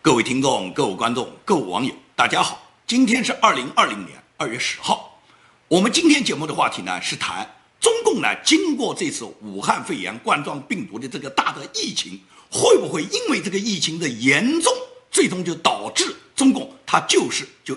各位听众、各位观众、各位网友，大家好！今天是2020年2月10号。我们今天节目的话题呢是谈中共呢经过这次武汉肺炎冠状病毒的这个大的疫情，会不会因为这个疫情的严重，最终就导致中共它就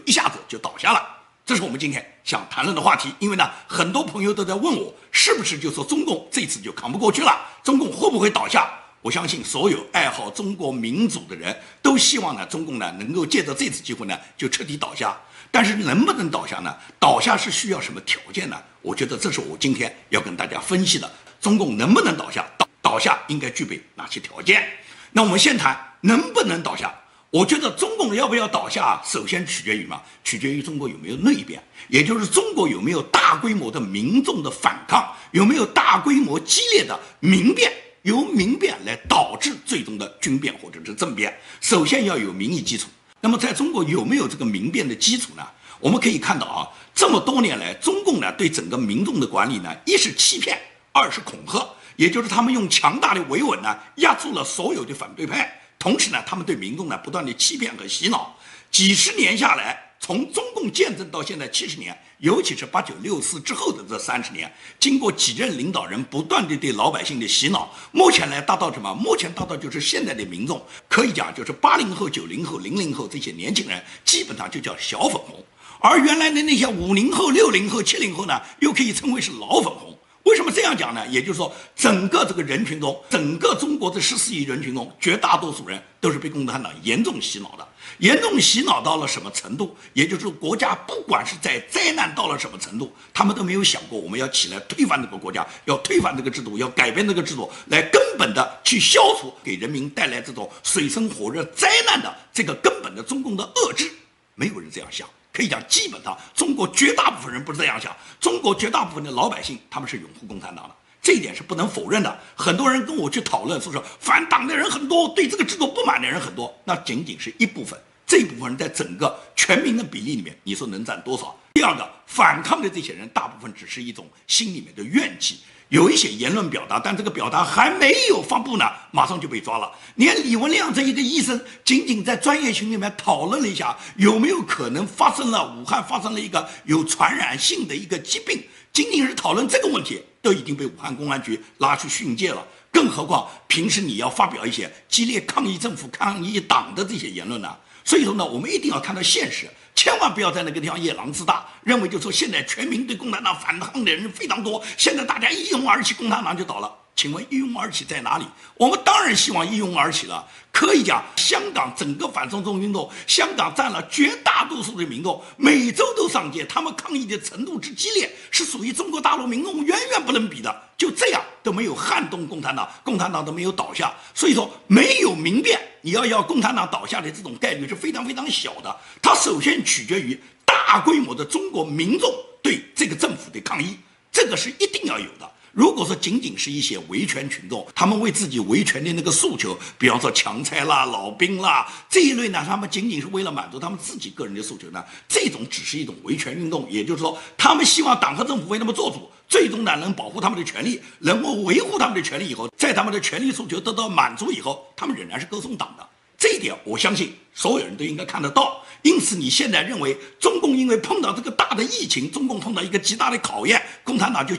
一下子就倒下了？这是我们今天想谈论的话题。因为呢，很多朋友都在问我，是不是就说中共这次就扛不过去了？中共会不会倒下？我相信所有爱好中国民主的人都希望呢，中共呢能够借着这次机会呢就彻底倒下。但是能不能倒下呢？倒下是需要什么条件呢？我觉得这是我今天要跟大家分析的。中共能不能倒下？倒下应该具备哪些条件？那我们先谈能不能倒下。我觉得中共要不要倒下，首先取决于中国有没有内变，也就是中国有没有大规模的民众的反抗，有没有大规模激烈的民变。由民变来导致最终的军变或者是政变，首先要有民意基础。那么在中国有没有这个民变的基础呢？我们可以看到啊，这么多年来，中共呢对整个民众的管理呢，一是欺骗，二是恐吓，也就是他们用强大的维稳呢压住了所有的反对派，同时呢，他们对民众呢不断的欺骗和洗脑。几十年下来，从中共建政到现在70年，尤其是8964之后的这30年，经过几任领导人不断的对老百姓的洗脑，目前来达到什么？目前达到就是现在的民众，可以讲就是80后、90后、00后这些年轻人，基本上就叫小粉红，而原来的那些50后、60后、70后呢，又可以称为是老粉红。为什么这样讲呢？也就是说，整个这个人群中，整个中国的14亿人群中，绝大多数人都是被共产党严重洗脑的。严重洗脑到了什么程度？也就是国家不管是在灾难到了什么程度，他们都没有想过我们要起来推翻这个国家，要推翻这个制度，要改变这个制度，来根本的去消除给人民带来这种水深火热灾难的这个根本的中共的遏制。没有人这样想。可以讲，基本上中国绝大部分人不是这样想，中国绝大部分的老百姓他们是拥护共产党的，这一点是不能否认的。很多人跟我去讨论，说反党的人很多，对这个制度不满的人很多，那仅仅是一部分，这一部分人在整个全民的比例里面，你说能占多少？第二个，反抗的这些人大部分只是一种心里面的怨气，有一些言论表达，但这个表达还没有发布呢，马上就被抓了。连李文亮这一个医生，仅仅在专业群里面讨论了一下，有没有可能武汉发生了一个有传染性的一个疾病，仅仅是讨论这个问题，都已经被武汉公安局拉去训诫了。更何况平时你要发表一些激烈抗议政府、抗议党的这些言论呢？所以说呢，我们一定要看到现实，千万不要在那个地方夜郎自大，认为就说现在全民对共产党反抗的人非常多，现在大家一拥而起，共产党就倒了。请问一拥而起在哪里？我们当然希望一拥而起了。可以讲，香港整个反送中运动，香港占了绝大多数的民众，每周都上街，他们抗议的程度之激烈，是属于中国大陆民众远远不能比的。就这样都没有撼动共产党，共产党都没有倒下。所以说，没有民变，你要共产党倒下的这种概率是非常非常小的。它首先取决于大规模的中国民众对这个政府的抗议，这个是一定要有的。如果说仅仅是一些维权群众，他们为自己维权的那个诉求，比方说强拆啦、老兵啦这一类呢，他们仅仅是为了满足他们自己个人的诉求呢，这种只是一种维权运动。也就是说，他们希望党和政府为他们做主，最终呢能保护他们的权利，能够维护他们的权利以后，在他们的权利诉求得到满足以后，他们仍然是歌颂党的。这一点我相信所有人都应该看得到。因此你现在认为中共因为碰到这个大的疫情，中共碰到一个极大的考验，共产党就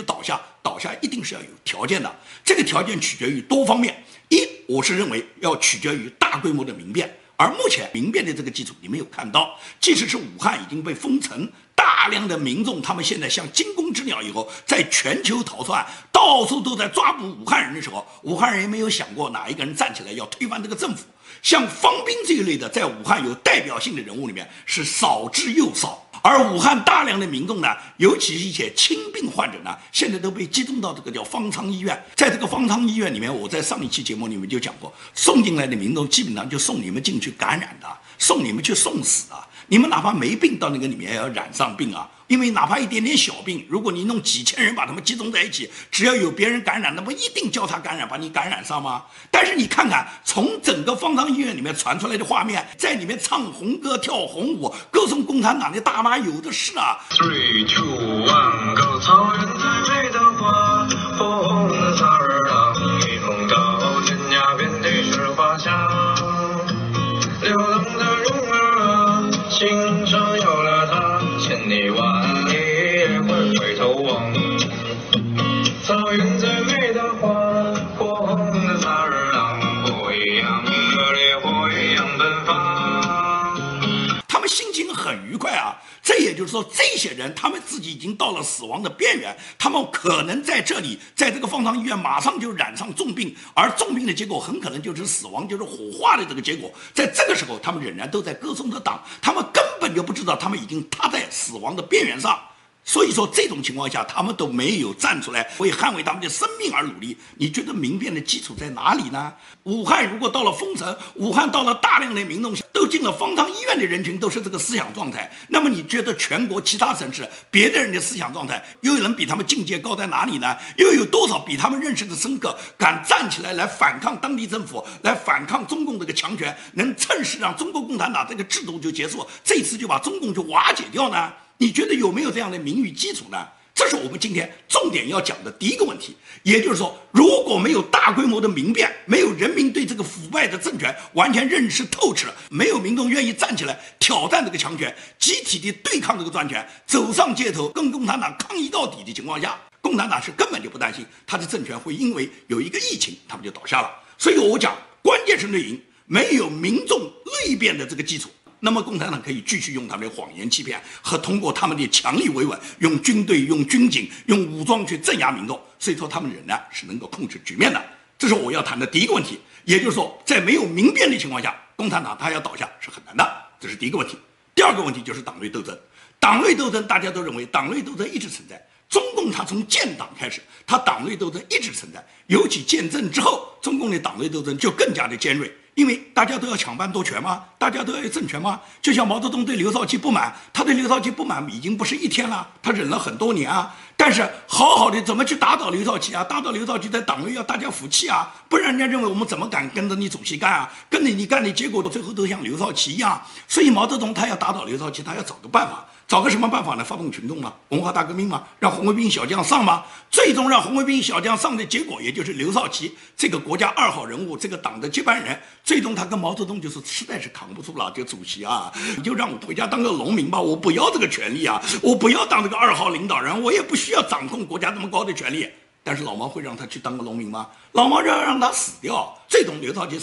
倒下一定是要有条件的。这个条件取决于多方面。我是认为要取决于大规模的民变，而目前民变的这个基础你没有看到。即使是武汉已经被封城，大量的民众他们现在像惊弓之鸟以后，在全球逃窜，到处都在抓捕武汉人的时候，武汉人也没有想过哪一个人站起来要推翻这个政府。像方斌这一类的在武汉有代表性的人物里面是少之又少，而武汉大量的民众呢，尤其是一些轻病患者呢，现在都被集中到这个叫方舱医院。在这个方舱医院里面，我在上一期节目里面就讲过，送进来的民众基本上就送你们进去感染的，送你们去送死的。你们哪怕没病到那个里面也要染上病啊，因为哪怕一点点小病，如果你弄几千人把他们集中在一起，只要有别人感染，那不一定交叉感染把你感染上吗？但是你看看从整个方舱医院里面传出来的画面，在里面唱红歌跳红舞歌颂共产党的大妈有的是啊。3、2、1，高草原最美的花，红的萨尔朗，一风到天涯遍地是花香。愉快啊。这也就是说，这些人他们自己已经到了死亡的边缘，他们可能在这里，在这个方舱医院马上就染上重病，而重病的结果很可能就是死亡，就是火化的这个结果。在这个时候，他们仍然都在歌颂着党，他们根本就不知道他们已经踏在死亡的边缘上。所以说，这种情况下，他们都没有站出来为捍卫他们的生命而努力。你觉得民变的基础在哪里呢？武汉如果到了封城，武汉到了大量的民众都进了方舱医院的人群都是这个思想状态，那么你觉得全国其他城市别的人的思想状态又能比他们境界高在哪里呢？又有多少比他们认识的深刻，敢站起来来反抗当地政府，来反抗中共这个强权，能趁势让中国共产党这个制度就结束，这次就把中共就瓦解掉呢？你觉得有没有这样的名誉基础呢？这是我们今天重点要讲的第一个问题。也就是说，如果没有大规模的民变，没有人民对这个腐败的政权完全认识透彻，没有民众愿意站起来挑战这个强权，集体的对抗这个专权，走上街头跟共产党抗议到底的情况下，共产党是根本就不担心他的政权会因为有一个疫情他们就倒下了。所以我讲，关键是内营，没有民众内变的这个基础，那么共产党可以继续用他们的谎言欺骗和通过他们的强力维稳，用军队、用军警、用武装去镇压民众，所以说他们仍然是能够控制局面的。这是我要谈的第一个问题。也就是说，在没有民变的情况下，共产党他要倒下是很难的，这是第一个问题。第二个问题就是党内斗争。党内斗争大家都认为党内斗争一直存在，中共它从建党开始，它党内斗争一直存在，尤其建政之后，中共的党内斗争就更加的尖锐。因为大家都要抢班夺权吗？大家都要有政权吗？就像毛泽东对刘少奇不满，他对刘少奇不满已经不是一天了，他忍了很多年啊。但是好好的怎么去打倒刘少奇啊？打倒刘少奇在党内要大家服气啊，不然人家认为我们怎么敢跟着你主席干啊？跟着你干的结果最后都像刘少奇一样。所以毛泽东他要打倒刘少奇，他要找个办法。找个什么办法呢？发动群众吗？文化大革命吗？让红卫兵小将上吗？最终让红卫兵小将上的结果，也就是刘少奇这个国家2号人物，这个党的接班人，最终他跟毛泽东就说实在是扛不住了，这主席啊，你就让我回家当个农民吧，我不要这个权利啊，我不要当这个2号领导人，我也不需要掌控国家这么高的权利。但是老毛会让他去当个农民吗？老毛要让他死掉，最终刘少奇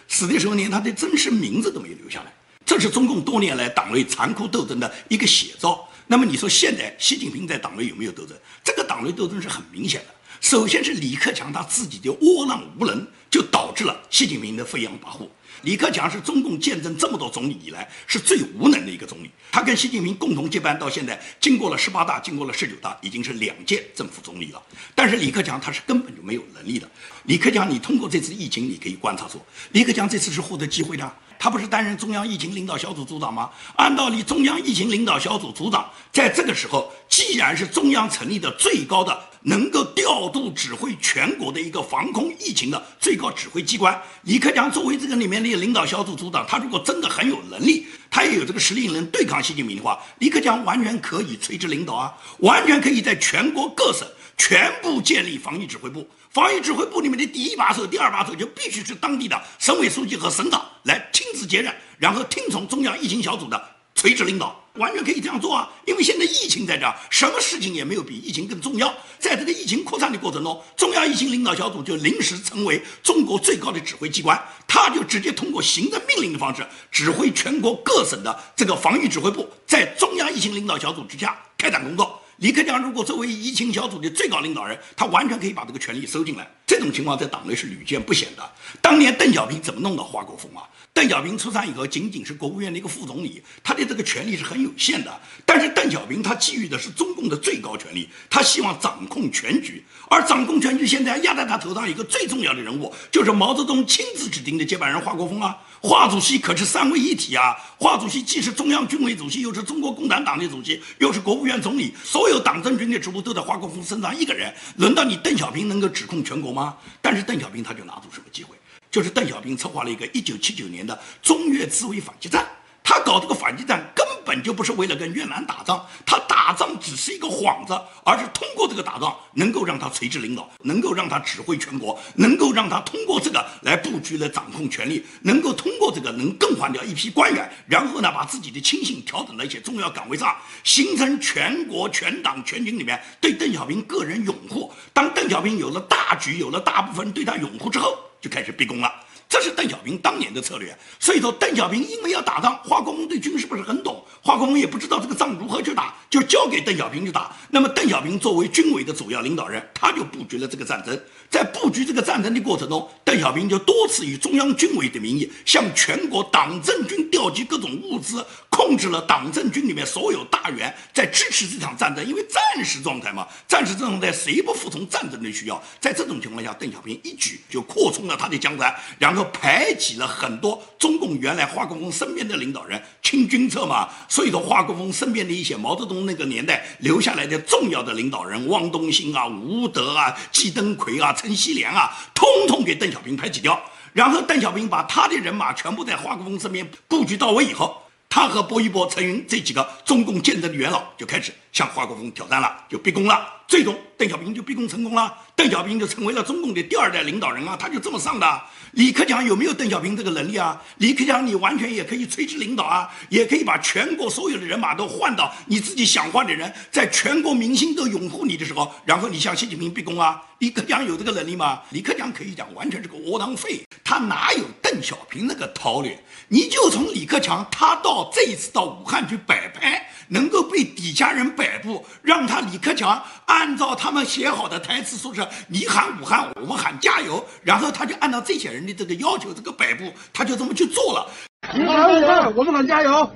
死的时候连他的真实名字都没有留下来。这是中共多年来党内残酷斗争的一个写照。那么你说现在习近平在党内有没有斗争？这个党内斗争是很明显的。首先是李克强他自己的窝囊无能，就导致了习近平的飞扬跋扈。李克强是中共建政这么多总理以来是最无能的一个总理，他跟习近平共同接班到现在，经过了18大，经过了19大，已经是2届政府总理了。但是李克强他是根本就没有能力的。李克强，你通过这次疫情，你可以观察出，李克强这次是获得机会的。他不是担任中央疫情领导小组组长吗？按道理，中央疫情领导小组组长在这个时候，既然是中央成立的最高的能够调度指挥全国的一个防控疫情的最高指挥机关，李克强作为这个里面的领导小组组长，他如果真的很有能力，他也有这个实力能对抗习近平的话，李克强完全可以垂直领导啊，完全可以在全国各省全部建立防疫指挥部。防疫指挥部里面的第1把手、第2把手就必须是当地的省委书记和省长来亲自接任，然后听从中央疫情小组的垂直领导，完全可以这样做啊！因为现在疫情在这儿，什么事情也没有比疫情更重要。在这个疫情扩散的过程中，中央疫情领导小组就临时成为中国最高的指挥机关，他就直接通过行政命令的方式指挥全国各省的这个防疫指挥部，在中央疫情领导小组之下开展工作。李克强如果作为疫情小组的最高领导人，他完全可以把这个权力收进来。这种情况在党内是屡见不鲜的。当年邓小平怎么弄到华国锋啊？邓小平出山以后，仅仅是国务院的一个副总理，他的这个权力是很有限的。但是邓小平他基于的是中共的最高权力，他希望掌控全局，而掌控全局现在压在他头上一个最重要的人物，就是毛泽东亲自指定的接班人华国锋啊。华主席可是3位一体啊！华主席既是中央军委主席，又是中国共产党的主席，又是国务院总理，所有党政军的职务都在华国锋身上一个人。轮到你邓小平能够指控全国吗？但是邓小平他就拿住什么机会？就是邓小平策划了一个1979年的中越自卫反击战。他搞这个反击战根本就不是为了跟越南打仗，他打仗只是一个幌子，而是通过这个打仗能够让他垂直领导，能够让他指挥全国，能够让他通过这个来布局来掌控权力，能够通过这个能更换掉一批官员，然后呢把自己的亲信调整到一些重要岗位上，形成全国全党全军里面对邓小平个人拥护。当邓小平有了大局，有了大部分人对他拥护之后，就开始逼宫了。这是邓小平当年的策略。所以说，邓小平因为要打仗，华国锋对军事不是很懂，华国锋也不知道这个仗如何去打，就交给邓小平去打。那么邓小平作为军委的主要领导人，他就布局了这个战争。在布局这个战争的过程中，邓小平就多次以中央军委的名义向全国党政军调集各种物资，控制了党政军里面所有大员，在支持这场战争。因为战时状态嘛，战时状态谁不服从战争的需要？在这种情况下，邓小平一举就扩充了他的江山，然后排挤了很多中共原来华国锋身边的领导人，清君侧嘛。所以说，华国锋身边的一些毛泽东那个年代留下来的重要的领导人，汪东兴啊、吴德啊、季登奎啊、陈锡联啊，通通给邓小平排挤掉。然后邓小平把他的人马全部在华国锋身边布局到位以后，他和薄一波、陈云这几个中共建政的元老就开始向华国锋挑战了，就逼宫了。最终邓小平就逼宫成功了，邓小平就成为了中共的第2代领导人啊，他就这么上的。李克强有没有邓小平这个能力啊？李克强你完全也可以垂直领导啊，也可以把全国所有的人马都换到你自己想换的人，在全国民心都拥护你的时候，然后你向习近平逼宫啊。李克强有这个能力吗？李克强可以讲完全是个窝囊废，他哪有邓小平那个韬略？你就从李克强他到这一次到武汉去摆拍，能够被底下人摆布，让他李克强按照他们写好的台词说是你喊武汉，我们喊加油，然后他就按照这些人的这个要求这个摆布，他就这么去做了。你喊武汉，我们喊加油，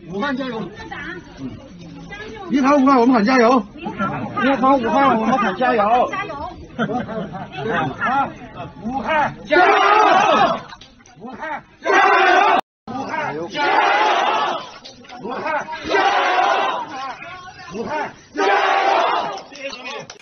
武汉加油！你喊武汉，我们喊加油！你喊武汉，我们喊加油！加油！武汉加油！武汉加油！武汉加油！武汉加油！武汉加油！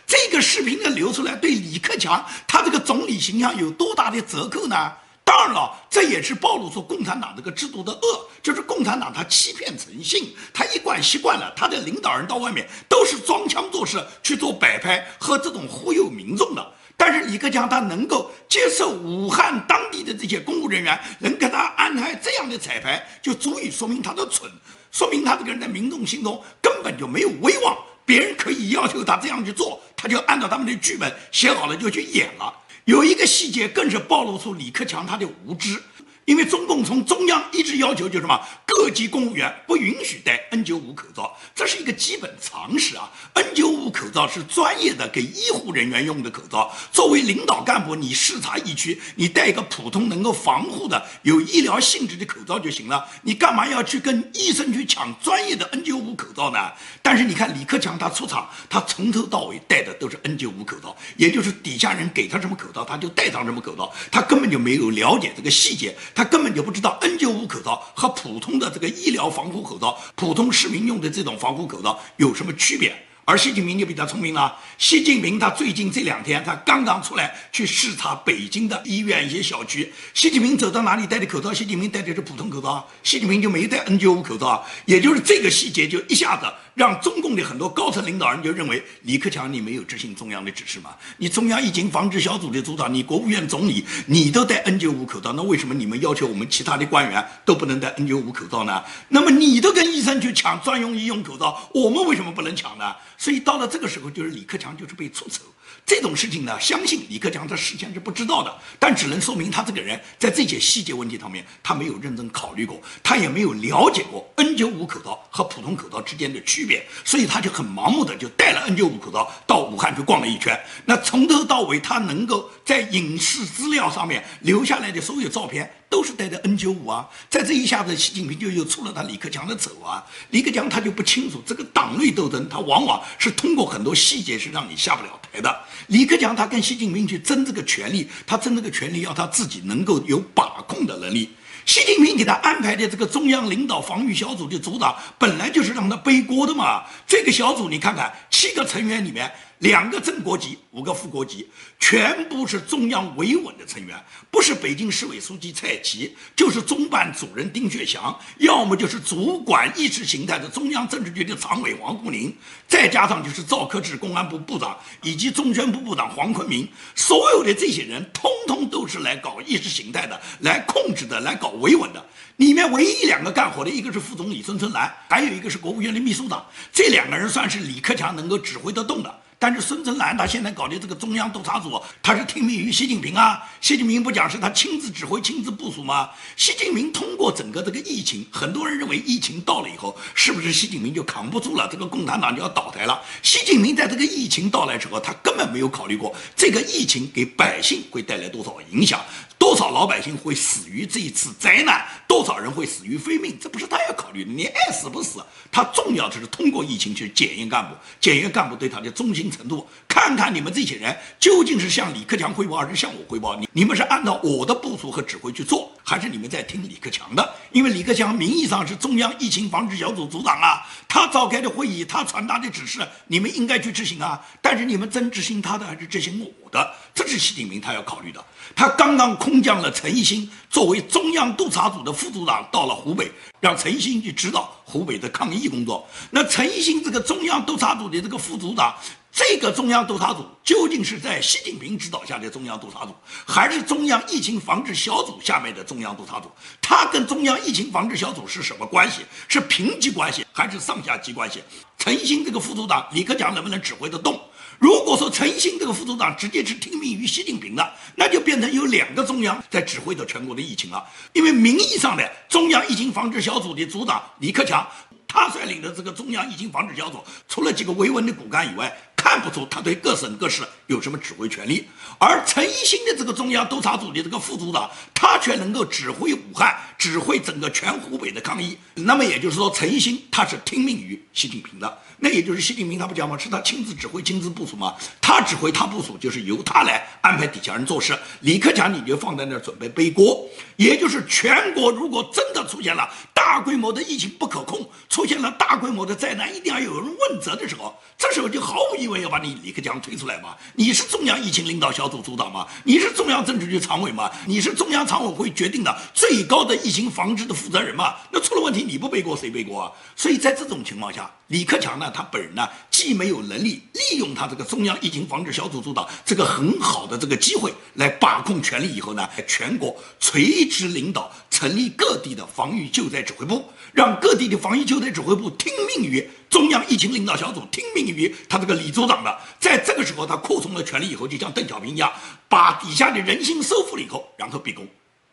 这个视频的流出来，对李克强他这个总理形象有多大的折扣呢？当然了，这也是暴露出共产党这个制度的恶，就是共产党他欺骗诚信，他一贯习惯了，他的领导人到外面都是装腔作势去做摆拍和这种忽悠民众的。但是李克强他能够接受武汉当地的这些公务人员能给他安排这样的彩排，就足以说明他的蠢，说明他这个人在民众心中根本就没有威望，别人可以要求他这样去做，他就按照他们的剧本写好了就去演了。有一个细节更是暴露出李克强他的无知，因为中共从中央一直要求就是什么，各级公务员不允许戴 N95 口罩，这是一个基本常识啊。N95 口罩是专业的给医护人员用的口罩，作为领导干部，你视察疫区，你戴一个普通能够防护的有医疗性质的口罩就行了，你干嘛要去跟医生去抢专业的 N95 口罩呢？但是你看李克强他出场，他从头到尾戴的都是 N95 口罩，也就是底下人给他什么口罩他就戴上什么口罩，他根本就没有了解这个细节，他根本就不知道 N95 口罩和普通的这个医疗防护口罩，普通市民用的这种防护口罩有什么区别。而习近平就比较聪明了，习近平他最近这2天他刚刚出来去视察北京的医院一些小区，习近平走到哪里戴的口罩，习近平戴的是普通口罩，习近平就没戴 N95 口罩，也就是这个细节就一下子让中共的很多高层领导人就认为李克强你没有执行中央的指示嘛，你中央疫情防治小组的组长，你国务院总理你都戴 N95 口罩，那为什么你们要求我们其他的官员都不能戴 N95 口罩呢？那么你都跟医生去抢专用医用口罩，我们为什么不能抢呢？所以到了这个时候，就是李克强就是被出丑。这种事情呢，相信李克强他事先是不知道的，但只能说明他这个人在这些细节问题上面，他没有认真考虑过，他也没有了解过 N95 口罩和普通口罩之间的区别，所以他就很盲目的就戴了 N95 口罩到武汉去逛了一圈。那从头到尾，他能够在影视资料上面留下来的所有照片都是戴的 N95 啊，在这一下子，习近平就又出了他李克强的丑啊。李克强他就不清楚，这个党内斗争，他往往是通过很多细节是让你下不了台的。李克强他跟习近平去争这个权利，他争这个权利要他自己能够有把控的能力。习近平给他安排的这个中央领导防御小组的组长，本来就是让他背锅的嘛。这个小组你看看，7个成员里面2个正国级，5个副国级，全部是中央维稳的成员，不是北京市委书记蔡奇，就是中办主任丁薛祥，要么就是主管意识形态的中央政治局的常委王沪宁，再加上就是赵克志公安部部长以及中宣部部长黄坤明，所有的这些人通通都是来搞意识形态的，来控制的，来搞维稳的。里面唯一2个干活的，一个是副总理孙春兰，还有一个是国务院的秘书长，这2个人算是李克强能够指挥得动的。但是孙春兰他现在搞的这个中央督察组，他是听命于习近平啊。习近平不讲是他亲自指挥、亲自部署吗？习近平通过整个这个疫情，很多人认为疫情到了以后，是不是习近平就扛不住了，这个共产党就要倒台了？习近平在这个疫情到来之后，他根本没有考虑过这个疫情给百姓会带来多少影响，多少老百姓会死于这一次灾难，多少人会死于非命，这不是他要考虑的。你爱死不死，他重要的是通过疫情去检验干部，检验干部对他的忠心程度，看看你们这些人究竟是向李克强汇报，还是向我汇报？你们是按照我的部署和指挥去做，还是你们在听李克强的？因为李克强名义上是中央疫情防治小组组长啊，他召开的会议，他传达的指示，你们应该去执行啊。但是你们真执行他的，还是执行我的？这是习近平他要考虑的。他刚刚空降了陈一新作为中央督察组的副组长到了湖北，让陈一新去指导湖北的抗疫工作。那陈一新这个中央督察组的这个副组长，这个中央督察组究竟是在习近平指导下的中央督察组，还是中央疫情防治小组下面的中央督察组？他跟中央疫情防治小组是什么关系？是平级关系还是上下级关系？陈一新这个副组长，李克强能不能指挥得动？如果说陈一新这个副组长直接是听命于习近平的，那就变成有2个中央在指挥着全国的疫情了。因为名义上的中央疫情防治小组的组长李克强，他率领的这个中央疫情防治小组，除了几个维稳的骨干以外，看不出他对各省各市有什么指挥权力。而陈一新的这个中央督察组的这个副组长，他却能够指挥武汉，指挥整个全湖北的抗疫。那么也就是说，陈一新他是听命于习近平的。那也就是习近平他不讲吗？是他亲自指挥、亲自部署吗？他指挥、他部署，就是由他来安排底下人做事。李克强你就放在那儿准备背锅。也就是全国如果真的出现了大规模的疫情不可控，出现了大规模的灾难，一定要有人问责的时候，这时候就毫无疑问要把你李克强推出来嘛。你是中央疫情领导小组组长吗？你是中央政治局常委吗？你是中央常委会决定的最高的疫情防治的负责人吗？那出了问题你不背锅谁背锅啊？所以在这种情况下，李克强呢，他本人呢，既没有能力利用他这个中央疫情防治小组组长这个很好的这个机会来把控权力，以后呢，全国垂直领导，成立各地的防御救灾指挥部，让各地的防御救灾指挥部听命于中央疫情领导小组，听命于他这个李组长的。在这个时候，他扩充了权力以后，就像邓小平一样，把底下的人心收复了以后，然后逼宫。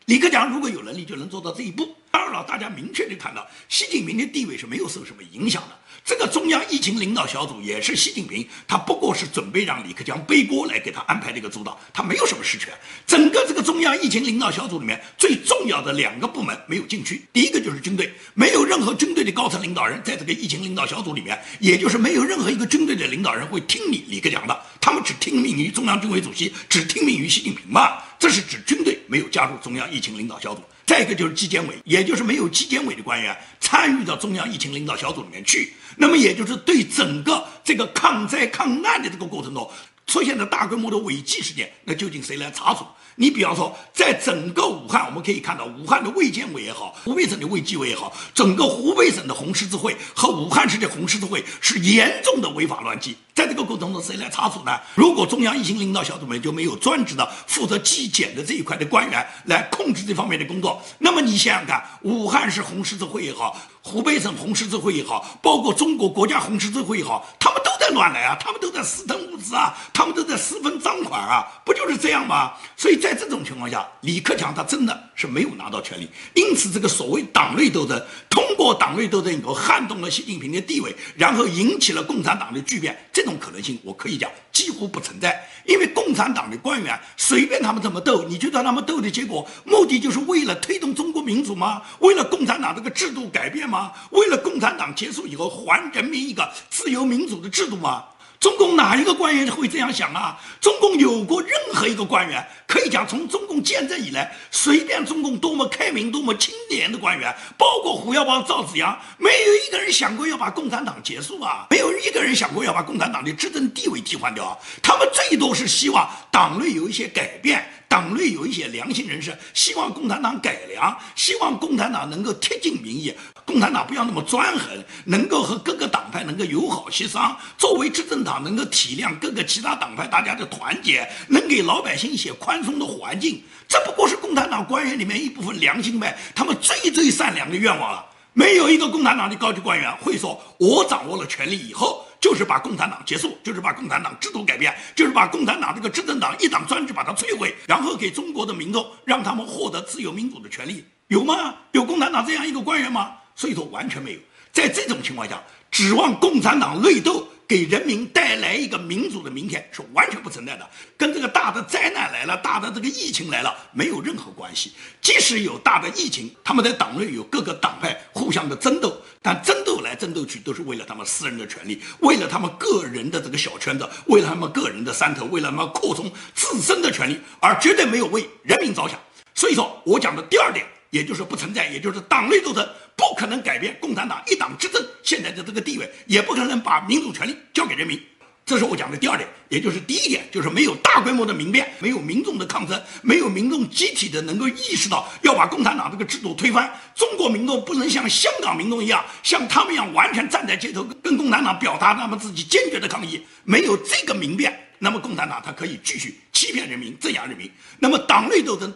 李克强如果有能力，就能做到这一步。当然了，大家明确地看到，习近平的地位是没有受什么影响的。这个中央疫情领导小组也是习近平，他不过是准备让李克强背锅来给他安排这个组长，他没有什么实权。整个这个中央疫情领导小组里面最重要的2个部门没有进去，第一个就是军队，没有任何军队的高层领导人在这个疫情领导小组里面，也就是没有任何一个军队的领导人会听你李克强的，他们只听命于中央军委主席，只听命于习近平嘛。这是指军队没有加入中央疫情领导小组。再一个就是纪检委，也就是没有纪检委的官员参与到中央疫情领导小组里面去，那么也就是对整个这个抗灾抗难的这个过程中出现了大规模的违纪事件，那究竟谁来查处？你比方说，在整个武汉，我们可以看到武汉的卫健委也好，湖北省的卫计委也好，整个湖北省的红十字会和武汉市的红十字会是严重的违法乱纪。在这个过程中，谁来查处呢？如果中央疫情领导小组里面就没有专职的负责纪检的这一块的官员来控制这方面的工作，那么你想想看，武汉市红十字会也好，湖北省红十字会也好，包括中国国家红十字会也好，他们都在乱来啊，他们都在私吞物资啊，他们都在私分赃款啊，不就是这样吗？所以在这种情况下，李克强他真的是没有拿到权力，因此这个所谓党内斗争，通过党内斗争以后撼动了习近平的地位，然后引起了共产党的巨变，这种可能性我可以讲几乎不存在。因为共产党的官员随便他们怎么斗，你觉得他们斗的结果目的就是为了推动中国民主吗？为了共产党这个制度改变吗？为了共产党结束以后还人民一个自由民主的制度吗？中共哪一个官员会这样想啊？中共有过任何一个官员，可以讲从中共建政以来，随便中共多么开明多么清廉的官员，包括胡耀邦赵紫阳，没有一个人想过要把共产党结束啊，没有一个人想过要把共产党的执政地位替换掉啊。他们最多是希望党内有一些改变，党内有一些良心人士希望共产党改良，希望共产党能够贴近民意，共产党不要那么专横，能够和各个党派能够友好协商，作为执政党能够体谅各个其他党派大家的团结，能给老百姓一些宽松的环境，这不过是共产党官员里面一部分良心派他们最善良的愿望了。没有一个共产党的高级官员会说，我掌握了权力以后就就是把共产党结束，就是把共产党制度改变，就是把共产党这个执政党一党专制把它摧毁，然后给中国的民众让他们获得自由民主的权利，有吗？有共产党这样一个官员吗？所以说完全没有。在这种情况下，指望共产党内斗给人民带来一个民主的明天是完全不存在的，跟这个大的灾难来了，大的这个疫情来了没有任何关系。即使有大的疫情，他们在党内有各个党派互相的争斗，但争斗来争斗去都是为了他们私人的权利，为了他们个人的这个小圈子，为了他们个人的山头，为了他们扩充自身的权利，而绝对没有为人民着想。所以说我讲的第二点，也就是不存在，也就是党内斗争不可能改变共产党一党执政现在的这个地位，也不可能把民主权利交给人民。这是我讲的第二点，也就是第一点，就是没有大规模的民变，没有民众的抗争，没有民众集体的能够意识到要把共产党这个制度推翻。中国民众不能像香港民众一样，像他们一样完全站在街头跟共产党表达他们自己坚决的抗议。没有这个民变，那么共产党它可以继续欺骗人民，镇压人民。那么党内斗争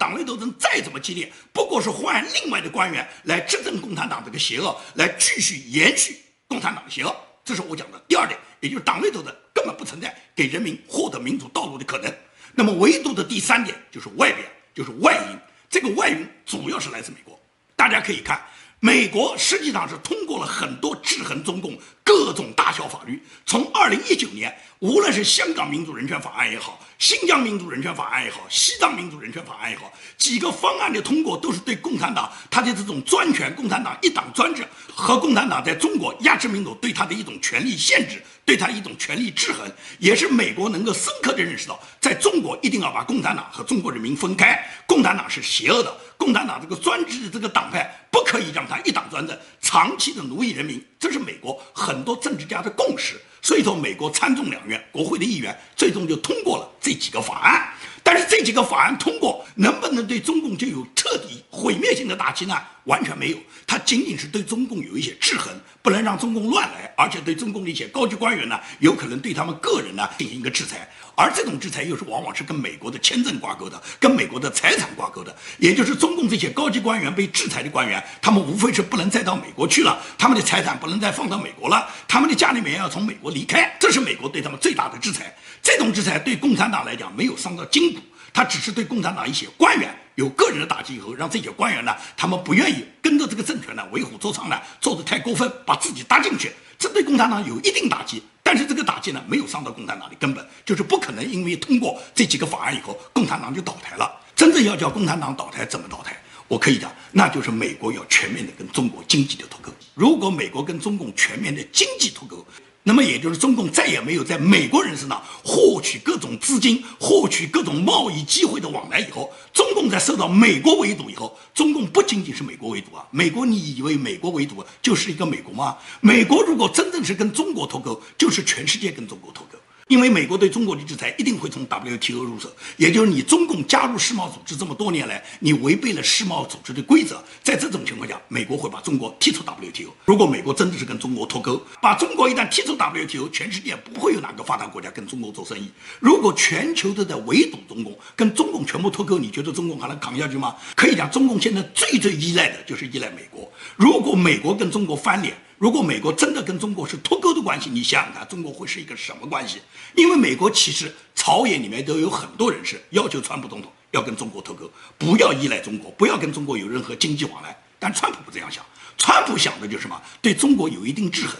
再怎么激烈，不过是换另外的官员来执政共产党这个邪恶，来继续延续共产党的邪恶。这是我讲的第二点，也就是党内斗争根本不存在给人民获得民主道路的可能。那么唯独的第三点就是外边，就是外因。这个外因主要是来自美国。大家可以看，美国实际上是通过了很多制衡中共各种大小法律。从2019年，无论是香港民主人权法案也好，新疆民主人权法案也好，西藏民主人权法案也好，几个方案的通过都是对共产党他的这种专权，共产党一党专制和共产党在中国压制民主对他的一种权力限制，对他一种权力制衡，也是美国能够深刻地认识到，在中国一定要把共产党和中国人民分开。共产党是邪恶的，共产党这个专制的这个党派不可以让他一党专政，长期的奴役人民，这是美国很多政治家的共识。所以说，美国参众两院国会的议员最终就通过了这几个法案。但是这几个法案通过，能不能对中共就有彻底毁灭性的打击呢？完全没有，它仅仅是对中共有一些制衡，不能让中共乱来，而且对中共的一些高级官员呢，有可能对他们个人呢进行一个制裁。而这种制裁又是往往是跟美国的签证挂钩的，跟美国的财产挂钩的，也就是中共这些高级官员被制裁的官员，他们无非是不能再到美国去了，他们的财产不能再放到美国了，他们的家里面要从美国离开，这是美国对他们最大的制裁。这种制裁对共产党来讲没有伤到筋骨，他只是对共产党一些官员有个人的打击以后，让这些官员呢，他们不愿意跟着这个政权呢为虎作伥呢，做得太过分，把自己搭进去，这对共产党有一定打击。但是这个打击呢，没有伤到共产党的根本，就是不可能因为通过这几个法案以后，共产党就倒台了。真正要叫共产党倒台，怎么倒台？我可以讲，那就是美国要全面的跟中国经济的脱钩。如果美国跟中共全面的经济脱钩，那么也就是中共再也没有在美国人身上获取各种资金、获取各种贸易机会的往来以后，中共在受到美国围堵以后，中共不仅仅是美国围堵啊，美国你以为美国围堵就是一个美国吗？美国如果真正是跟中国脱钩，就是全世界跟中国脱钩。因为美国对中国的制裁一定会从 WTO 入手，也就是你中共加入世贸组织这么多年来，你违背了世贸组织的规则，在这种情况下，美国会把中国踢出 WTO。如果美国真的是跟中国脱钩，把中国一旦踢出 WTO， 全世界不会有哪个发达国家跟中国做生意。如果全球都在围堵中共，跟中共全部脱钩，你觉得中共还能扛下去吗？可以讲，中共现在最依赖的就是依赖美国。如果美国跟中国翻脸，如果美国真的跟中国是脱钩的关系，你想想看，中国会是一个什么关系？因为美国其实朝野里面都有很多人是要求川普总统要跟中国脱钩，不要依赖中国，不要跟中国有任何经济往来。但川普不这样想，川普想的就是什么？对中国有一定制衡，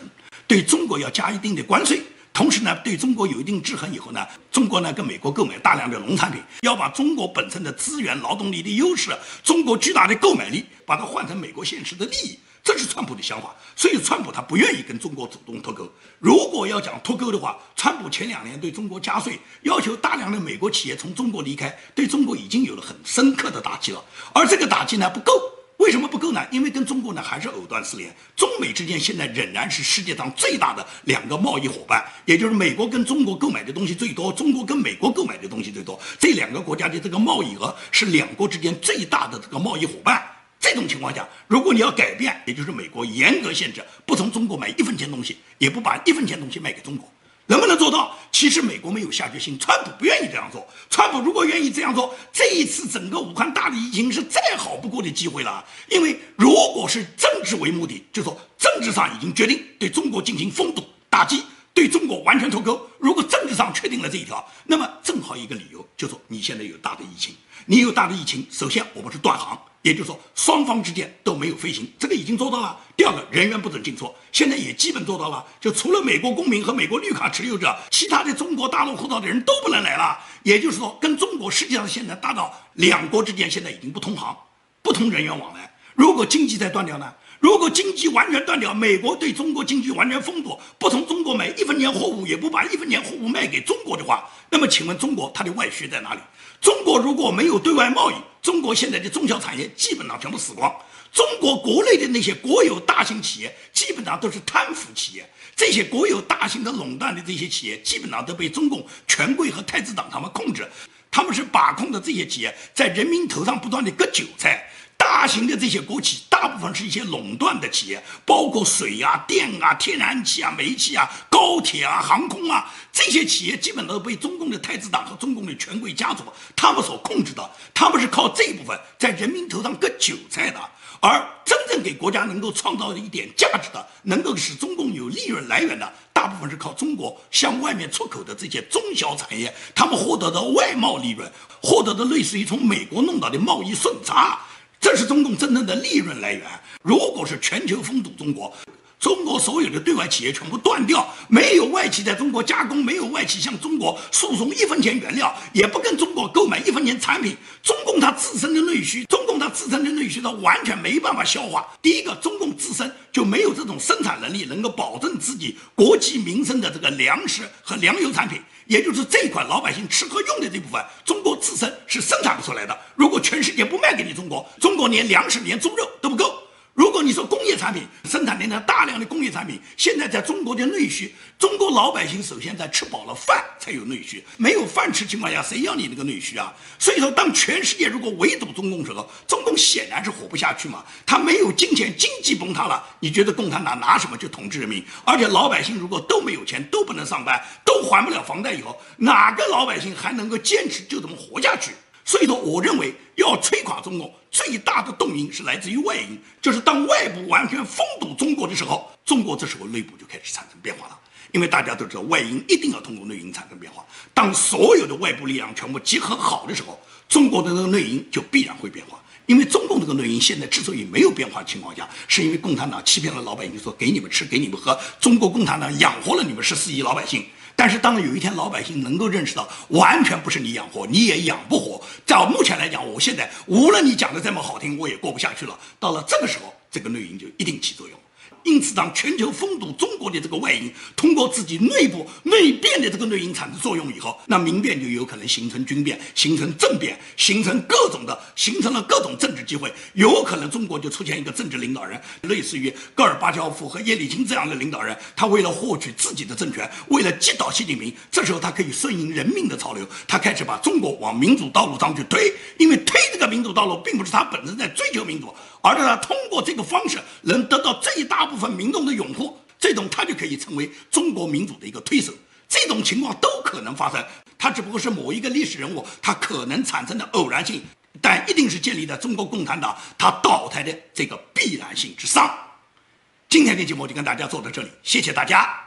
对中国要加一定的关税。同时呢，对中国有一定制衡以后呢，中国呢跟美国购买大量的农产品，要把中国本身的资源、劳动力的优势、中国巨大的购买力，把它换成美国现实的利益。这是川普的想法，所以川普他不愿意跟中国主动脱钩。如果要讲脱钩的话，川普前2年对中国加税，要求大量的美国企业从中国离开，对中国已经有了很深刻的打击了。而这个打击呢不够，为什么不够呢？因为跟中国呢还是藕断丝连，中美之间现在仍然是世界上最大的2个贸易伙伴，也就是美国跟中国购买的东西最多，中国跟美国购买的东西最多，这2个国家的这个贸易额是2国之间最大的这个贸易伙伴。这种情况下，如果你要改变，也就是美国严格限制，不从中国买1分钱东西，也不把1分钱东西卖给中国，能不能做到？其实美国没有下决心，川普不愿意这样做。川普如果愿意这样做，这一次整个武汉大的疫情是再好不过的机会了。因为如果是政治为目的，就说政治上已经决定对中国进行封堵打击，对中国完全脱钩。如果政治上确定了这一条，那么正好一个理由，就是说你现在有大的疫情，你有大的疫情，首先我们是断航，也就是说双方之间都没有飞行，这个已经做到了。第二个，人员不准进出，现在也基本做到了，就除了美国公民和美国绿卡持有者，其他的中国大陆护照的人都不能来了。也就是说，跟中国实际上现在达到两国之间现在已经不通航，不通人员往来。如果经济再断掉呢？如果经济完全断掉，美国对中国经济完全封堵，不从中国买一分钱货物，也不把一分钱货物卖给中国的话，那么请问中国它的外需在哪里？中国如果没有对外贸易，中国现在的中小产业基本上全部死光。中国国内的那些国有大型企业基本上都是贪腐企业，这些国有大型的垄断的这些企业基本上都被中共权贵和太子党他们控制，他们是把控的这些企业在人民头上不断的割韭菜。大型的这些国企大部分是一些垄断的企业，包括水啊、电啊、天然气啊、煤气啊、高铁啊、航空啊，这些企业基本都被中共的太子党和中共的权贵家族他们所控制的，他们是靠这一部分在人民头上割韭菜的。而真正给国家能够创造一点价值的，能够使中共有利润来源的，大部分是靠中国向外面出口的这些中小产业，他们获得的外贸利润，获得的类似于从美国弄到的贸易顺差，这是中共真正的利润来源。如果是全球封堵中国，中国所有的对外企业全部断掉，没有外企在中国加工，没有外企向中国输送一分钱原料，也不跟中国购买一分钱产品，中共它自身的内需，它完全没办法消化。第一个，中共自身就没有这种生产能力，能够保证自己国计民生的这个粮食和粮油产品，也就是这一块老百姓吃喝用的这部分，中国自身是生产不出来的。如果全世界不卖给你中国，中国连粮食连猪肉都不够。如果你说工业产品生产的大量的工业产品，现在在中国的内需，中国老百姓首先在吃饱了饭才有内需，没有饭吃情况下，谁要你那个内需啊？所以说，当全世界如果围堵中共时候，中共显然是活不下去嘛。他没有金钱，经济崩塌了，你觉得共产党拿什么去统治人民？而且老百姓如果都没有钱，都不能上班，都还不了房贷以后，哪个老百姓还能够坚持就这么活下去？所以说，我认为要摧垮中共最大的动因是来自于外因，就是当外部完全封堵中国的时候，中国这时候内部就开始产生变化了。因为大家都知道，外因一定要通过内因产生变化。当所有的外部力量全部结合好的时候，中国的那个内因就必然会变化。因为中共这个内因现在之所以没有变化的情况下，是因为共产党欺骗了老百姓，说给你们吃，给你们喝，中国共产党养活了你们14亿老百姓。但是当有一天老百姓能够认识到，完全不是你养活，你也养不活。照目前来讲，我现在无论你讲的这么好听，我也过不下去了。到了这个时候，这个内因就一定起作用。因此，当全球封堵中国的这个外因通过自己内部内变的这个内因产生作用以后，那民变就有可能形成军变，形成政变，形成了各种政治机会。有可能中国就出现一个政治领导人，类似于戈尔巴乔夫和叶利钦这样的领导人，他为了获取自己的政权，为了击倒习近平，这时候他可以顺应人民的潮流，他开始把中国往民主道路上去推。因为推这个民主道路，并不是他本身在追求民主，而是他通过这个方式能得到最大部分民众的拥护，这种他就可以成为中国民主的一个推手。这种情况都可能发生，它只不过是某一个历史人物他可能产生的偶然性，但一定是建立在中国共产党他倒台的这个必然性之上。今天的节目就跟大家做到这里，谢谢大家。